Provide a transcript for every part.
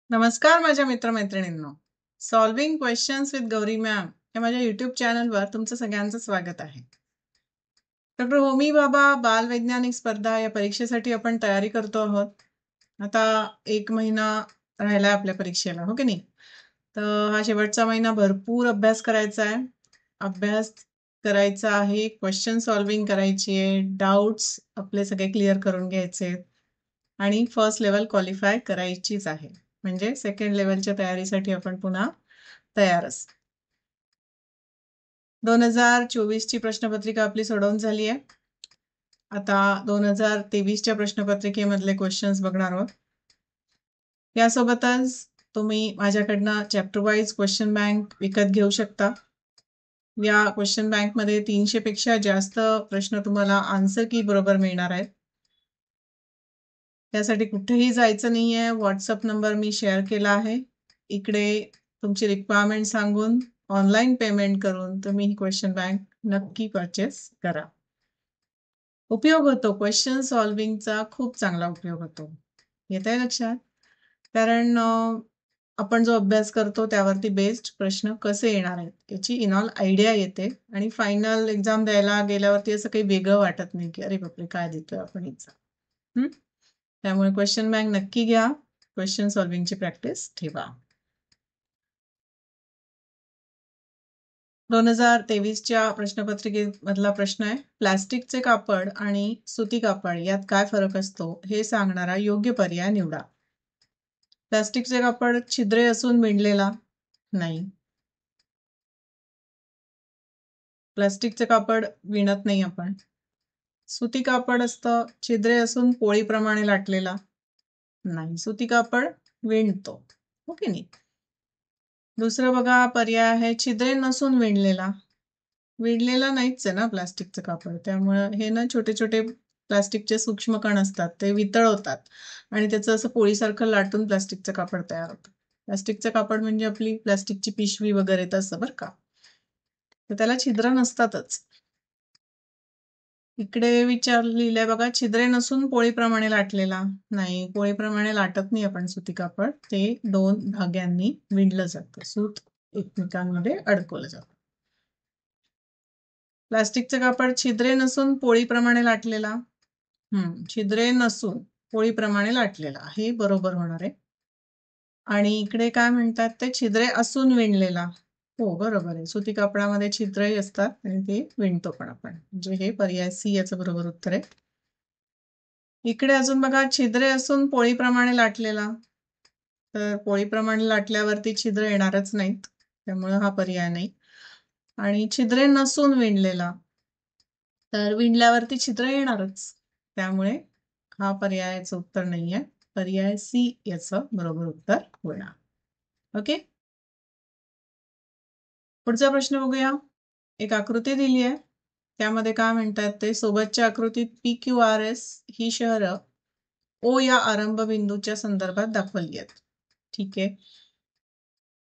नमस्कार माझ्या मित्रमैत्रिणींनो. Solving questions with Gauri ma'am या माझ्या युट्यूब चॅनलवर तुमचं सगळ्यांचं स्वागत आहे. डॉक्टर होमी भाभा बाल वैज्ञानिक स्पर्धा या परीक्षेसाठी आपण तयारी करतो आहोत. आता 1 महिना राहिला आपल्या परीक्षेला, हो की नाही? तर हा शेवटचा महिना भरपूर अभ्यास करायचा आहे. अभ्यास करायचा आहे, क्वेश्चन सॉल्व्हिंग करायची आहे, डाऊट्स आपले सगळे क्लिअर करून घ्यायचे आहेत आणि फर्स्ट लेव्हल क्वालिफाय करायचीच आहे. म्हणजे सेकंड लेव्हलच्या तयारीसाठी आपण पुन्हा तयारच. 2024 ची प्रश्नपत्रिका आपली सोडवून झाली आहे. आता 2023च्या प्रश्नपत्रिकेमधले क्वेश्चन्स बघणार आहोत. यासोबतच तुम्ही माझ्याकडनं चॅप्टर वाईज क्वेश्चन बँक विकत घेऊ शकता. या क्वेश्चन बँकमध्ये 300 पेक्षा जास्त प्रश्न तुम्हाला आन्सर की बरोबर मिळणार आहेत. त्यासाठी कुठेही जायचं नाहीये. व्हॉट्सअप नंबर मी शेअर केला आहे. इकडे तुमची रिक्वायरमेंट सांगून ऑनलाईन पेमेंट करून तुम्ही ही क्वेश्चन बँक नक्की परचेस करा. उपयोग होतो, क्वेश्चन सॉल्व्हिंगचा खूप चांगला उपयोग होतो. येत आहे लक्षात? कारण आपण जो अभ्यास करतो त्यावरती बेस्ड प्रश्न कसे येणार आहेत याची इनऑल आयडिया येते आणि फायनल एक्झाम द्यायला गेल्यावरती असं काही वेगळं वाटत नाही की अरे बापरे काय देतोय आपण एक्झाम. त्यामुळे क्वेश्चन बँक नक्की घ्या, क्वेश्चन सॉल्व्हिंगची प्रॅक्टिस ठेवा. 2023च्या प्रश्नपत्रिकेमधला प्रश्न आहे, प्लास्टिकचे कापड आणि सुती कापड यात काय फरक असतो हे सांगणारा योग्य पर्याय निवडा. प्लास्टिकचे कापड छिद्रे असून विणलेला नाही. प्लास्टिकचे कापड विणत नाही आपण. सुती कापड असतं, छिद्रे असून पोळीप्रमाणे लाटलेला नाही. सुती कापड विणतो, हो की नाही? दुसरं बघा पर्याय आहे, छिद्रे नसून विणलेला. विणलेला नाहीच आहे ना प्लास्टिकचं कापड, त्यामुळे हे ना छोटे छोटे प्लास्टिकचे सूक्ष्म कण असतात, ते वितळवतात आणि त्याचं असं पोळीसारखं लाटून प्लास्टिकचं कापड तयार होतं. प्लास्टिकचं कापड म्हणजे आपली प्लास्टिकची पिशवी वगैरे तसं बरं का. तर त्याला छिद्र नसतातच. इकडे लिहिलंय बघा, छिद्रे नसून पोळीप्रमाणे लाटलेला नाही. पोळीप्रमाणे लाटत नाही आपण सुती कापड, ते 2 धाग्यांनी विणलं जातं, सूत एकमेकांमध्ये अडकवलं जातं. प्लास्टिकचं कापड छिद्रे नसून पोळीप्रमाणे लाटलेला. छिद्रे नसून पोळीप्रमाणे लाटलेला हे बरोबर होणार आहे. आणि इकडे काय म्हणतात ते, छिद्रे असून विणलेला. हो बरोबर आहे, सुती कापडामध्ये छिद्रही असतात आणि ते विणतो पण आपण, म्हणजे हे पर्याय सी याचं बरोबर उत्तर आहे. इकडे अजून बघा, छिद्रे असून पोळीप्रमाणे लाटलेला. तर पोळीप्रमाणे लाटल्यावरती छिद्र येणारच नाहीत, त्यामुळे हा पर्याय नाही. आणि छिद्रे नसून विणलेला, तर विणल्यावरती छिद्र येणारच, त्यामुळे हा पर्यायाचं उत्तर नाहीये. पर्याय सी याचं बरोबर उत्तर होणार. ओके, पुढचा प्रश्न बघूया. एक आकृती दिली आहे, त्यामध्ये काय म्हणतात ते, सोबतच्या आकृतीत PQRS ही शहरं ओ या आरंभ बिंदूच्या संदर्भात दाखवली आहेत. ठीक आहे,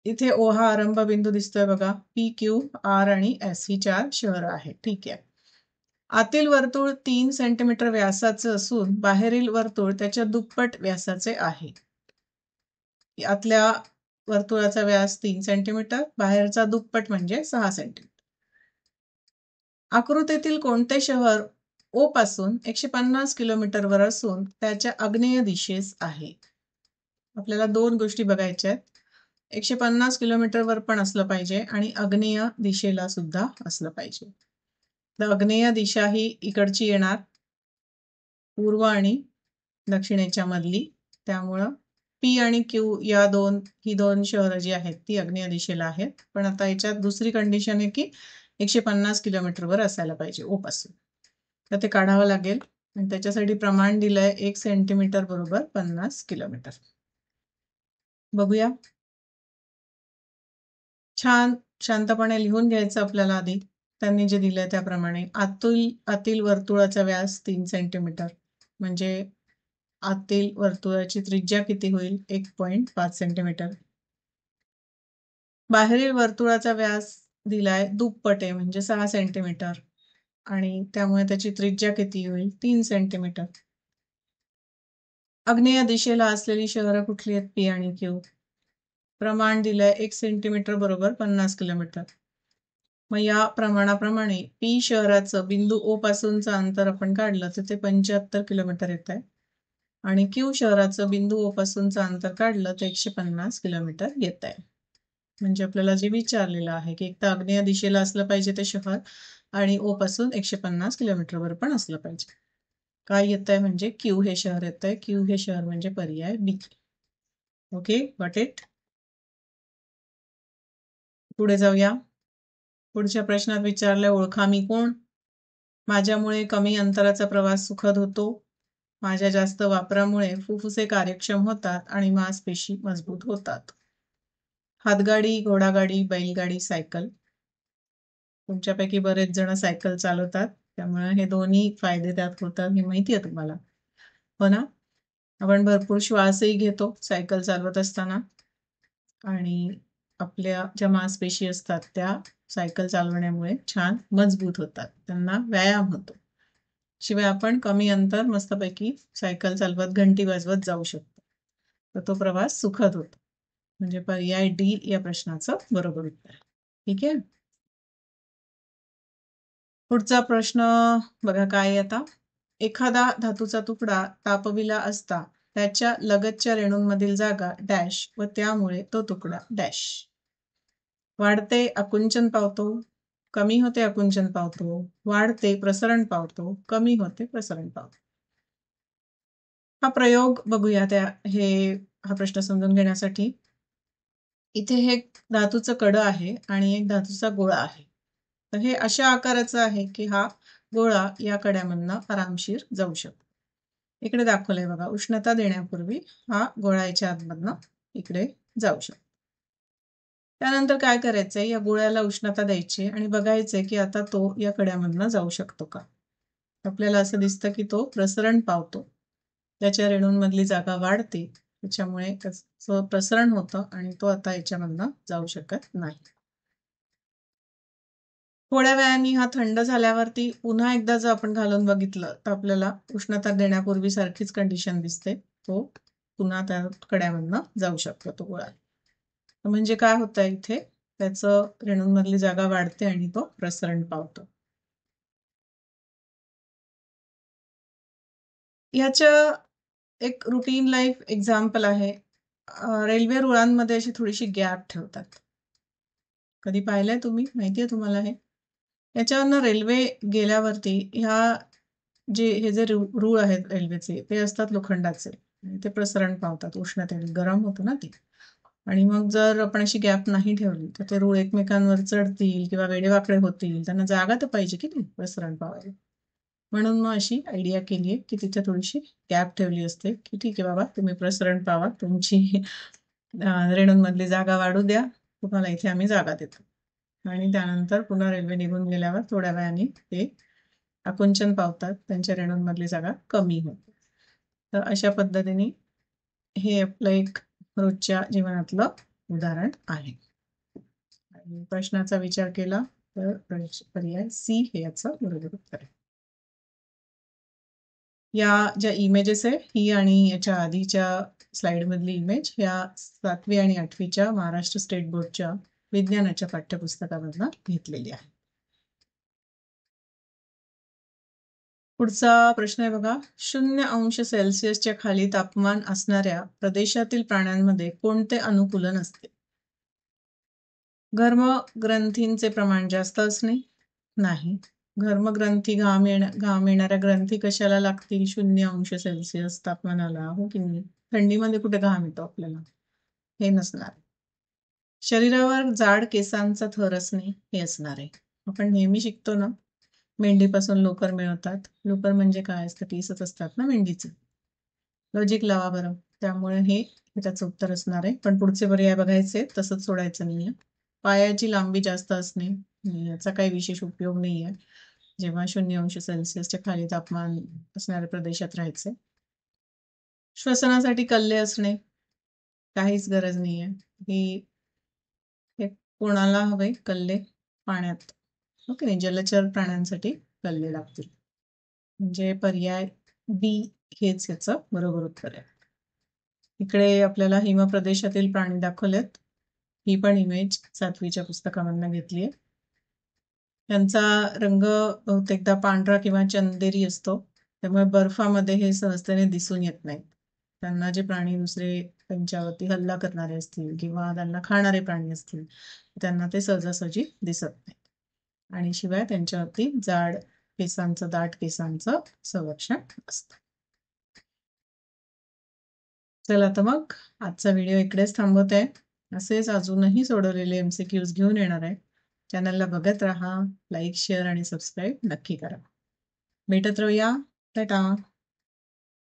इथे ओ हा आरंभ बिंदू दिसतोय बघा. PQR आणि S ही 4 शहरं आहेत. ठीक आहे, आतील वर्तुळ 3 सेंटीमीटर व्यासाचं असून बाहेरील वर्तुळ त्याच्या दुप्पट व्यासाचे आहे. आतल्या वर्तुळाचा व्यास 3 सेंटीमीटर, बाहेरचा दुप्पट म्हणजे 6 सेंटीमीटर. आकृतीतील कोणते शहर ओ पासून 150 किलोमीटरवर असून त्याच्या आग्नेय दिशेस आहे? आपल्याला 2 गोष्टी बघायच्या आहेत. 150 किलोमीटरवर पण असलं पाहिजे आणि आग्नेय दिशेला सुद्धा असलं पाहिजे. तर आग्नेय दिशा ही इकडची येणार, पूर्व आणि दक्षिणेच्या मधली, त्यामुळं P आणि Q ही दोन शहरं जी आहेत ती आग्नेय दिशेला आहेत. पण आता याच्यात दुसरी कंडिशन आहे की 150 किलोमीटरवर असायला पाहिजे ओ पासून. तर ते काढावं लागेल आणि त्याच्यासाठी प्रमाण दिलंय 1 सेंटीमीटर बरोबर 50 किलोमीटर. बघूया. छान शांतपणे लिहून घ्यायचं आपल्याला आधी, त्यांनी जे दिलंय त्याप्रमाणे. आतील वर्तुळाचा व्यास 3 सेंटीमीटर, म्हणजे आतील वर्तुळाची त्रिज्या किती होईल? 1.5 सेंटीमीटर. बाहेरील वर्तुळाचा व्यास दिलाय दुप्पट आहे, म्हणजे 6 सेंटीमीटर, आणि त्यामुळे त्याची त्रिज्या किती होईल? 3 सेंटीमीटर. आग्नेय दिशेला असलेली शहरं कुठली आहेत? पी आणि क्यू. प्रमाण दिलंय 1 सेंटीमीटर बरोबर 50 किलोमीटर. मग या प्रमाणाप्रमाणे पी शहराचं बिंदू ओ पासूनचं अंतर आपण काढलं तर ते 75 किलोमीटर येत आहे आणि क्यू शहराचं बिंदू ओ पासूनचं अंतर काढलं तर 150 किलोमीटर येत आहे. म्हणजे आपल्याला जे विचारलेलं आहे की एक तर आग्नेय दिशेला असलं पाहिजे ते शहर आणि ओ पासून 150 किलोमीटरवर पण असलं पाहिजे. काय येत आहे? म्हणजे क्यू हे शहर येत आहे. क्यू हे शहर म्हणजे पर्याय बी. Okay, got it. पुढे जाऊया. पुढच्या प्रश्नात विचारलंय ओळखा मी कोण. माझ्यामुळे कमी अंतराचा प्रवास सुखद होतो. माझ्या जास्त वापरामुळे फुफ्फुसे कार्यक्षम होतात आणि मांसपेशी मजबूत होतात. हातगाडी, घोडागाडी, बैलगाडी, सायकल. तुमच्यापैकी बरेच जण सायकल चालवतात, त्यामुळे हे दोन्ही फायदे त्यात होतात हे माहिती आहे तुम्हाला, हो ना? आपण भरपूर श्वासही घेतो सायकल चालवत असताना आणि आपल्या ज्या मांसपेशी असतात त्या सायकल चालवण्यामुळे छान मजबूत होतात, त्यांना व्यायाम होतो. शिवाय आपण कमी अंतर मस्तपैकी सायकल चालवत घंटी वाजवत जाऊ शकतो, तर तो प्रवास सुखद होतो. म्हणजे पर्याय डी या प्रश्नाचं बरोबर उत्तर. ठीक आहे. पुढचा प्रश्न बघा काय आता. एखादा धातूचा तुकडा तापविला असता त्याच्या लगतच्या रेणूंमधील जागा डॅश व त्यामुळे तो तुकडा डॅश. वाढते आकुंचन पावतो, कमी होते आकुंचन पावतो, वाढते प्रसरण पावतो, कमी होते प्रसरण पावतो. हा प्रयोग बघूया हा प्रश्न समजून घेण्यासाठी. इथे हे धातूचं कडं आहे आणि एक धातूचा गोळा आहे. तर हे अशा आकाराचं आहे की हा गोळा या कड्यामधनं आरामशीर जाऊ शकतो. इकडे दाखवलंय बघा, उष्णता देण्यापूर्वी हा गोळा याच्या आतमधनं इकडे जाऊ शकतो. त्यानंतर काय करायचंय, या गोळ्याला उष्णता द्यायची आणि बघायचंय की आता तो या कड्यामधनं जाऊ शकतो का. आपल्याला असं दिसतं की तो प्रसरण पावतो, त्याच्या रेणूंमधली जागा वाढते, त्याच्यामुळे त्याचं प्रसरण होतं आणि तो आता याच्यामधनं जाऊ शकत नाही. थोड्या वेळाने हा थंड झाल्यावरती पुन्हा एकदा जर आपण घालून बघितलं तर आपल्याला उष्णता देण्यापूर्वी सारखीच कंडिशन दिसते, तो पुन्हा त्या कड्यामधनं जाऊ शकतो तो गोळा. म्हणजे काय होतं इथे, त्याचं रेणूंमधली जागा वाढते आणि तो प्रसरण पावतो. याच्या एक रुटीन लाईफ एक्झाम्पल आहे. रेल्वे रुळांमध्ये अशी थोडीशी गॅप ठेवतात. कधी पाहिलंय तुम्ही? माहितीये तुम्हाला हे? याच्यावरनं रेल्वे गेल्यावरती हे जे रूळ आहेत रेल्वेचे ते असतात लोखंडाचे, ते प्रसरण पावतात उष्णतेने, गरम होतं ना ते. आणि मग जर आपण अशी गॅप नाही ठेवली तर ते रूळ एकमेकांवर चढतील किंवा वेडेवाकडे होतील, त्यांना जागा तर पाहिजे की नाही प्रसरण पावायला. म्हणून मग अशी आयडिया केली आहे की तिथे थोडीशी गॅप ठेवली असते की ठीक आहे बाबा, तुम्ही प्रसरण पावा, तुमची रेणूंमधली जागा वाढू द्या, तुम्हाला इथे आम्ही जागा देतो. आणि त्यानंतर पुन्हा रेल्वे निघून गेल्यावर थोड्या वेळाने ते आकुंचन पावतात, त्यांच्या रेणूंमधली जागा कमी होते. तर अशा पद्धतीने हे आपलं एक रोजच्या जीवनातलं उदाहरण आहे. आणि प्रश्नाचा विचार केला तर पर्याय सी हे याचं बरोबर उत्तर आहे. या ज्या इमेजेस आहे, ही आणि याच्या आधीच्या स्लाइड मधली इमेज या 7वी आणि 8वीच्या महाराष्ट्र स्टेट बोर्डच्या विज्ञानाच्या पाठ्यपुस्तकामधनं घेतलेली आहे. पुढचा प्रश्न आहे बघा, 0°C खाली तापमान असणाऱ्या प्रदेशातील प्राण्यांमध्ये कोणते अनुकूलन असते? घर्मग्रंथींचे प्रमाण जास्त असणे? नाही. घर्मग्रंथी घाम येणाऱ्या ग्रंथी कशाला लागतील 0°C तापमानाला, हो की नाही? थंडीमध्ये कुठे घाम येतो आपल्याला, हे नसणार. शरीरावर जाड केसांचा थर असणे हे असणार आहे. आपण नेहमी शिकतो ना, मेंढीपासून लोकर मिळवतात. लोकर म्हणजे काय असतं? केसच असतात ना मेंढीचे. लॉजिक लावा बरं. त्यामुळे हे त्याचं उत्तर असणार आहे. पण पुढचे पर्याय बघायचे, तसंच सोडायचं नाहीये. पायाची लांबी जास्त असणे, याचा काही विशेष उपयोग नाहीये जेव्हा 0°C खाली तापमान असणाऱ्या प्रदेशात राहायचे. श्वसनासाठी कल्ले असणे, काहीच गरज नाहीये. हे कोणाला हवे कल्ले? पाण्यात, ओके नाही, जलचर प्राण्यांसाठी कल्ले लागतील. म्हणजे पर्याय बी हेच याचं बरोबर उत्तर आहे. इकडे आपल्याला हिमप्रदेशातील प्राणी दाखवलेत. ही पण इमेज 7वीच्या पुस्तकामधनं घेतली आहे. त्यांचा रंग बहुतेकदा पांढरा किंवा चंदेरी असतो, त्यामुळे बर्फामध्ये हे सहजतेने दिसून येत नाहीत. त्यांना जे प्राणी दुसरे त्यांच्यावरती हल्ला करणारे असतील किंवा त्यांना खाणारे प्राणी असतील, त्यांना ते सहजासहजी दिसत नाही. आणि शिवाय त्यांच्यावरती जाड केसांचं, दाट केसांचं संरक्षण असतं. चला तर मग आजचा व्हिडिओ इकडेच थांबवत आहे. असेच अजूनही सोडवलेले MCQs घेऊन येणार आहे. चॅनलला बघत राहा, लाईक, शेअर आणि सबस्क्राईब नक्की करा. भेटत राहूया. टाटा.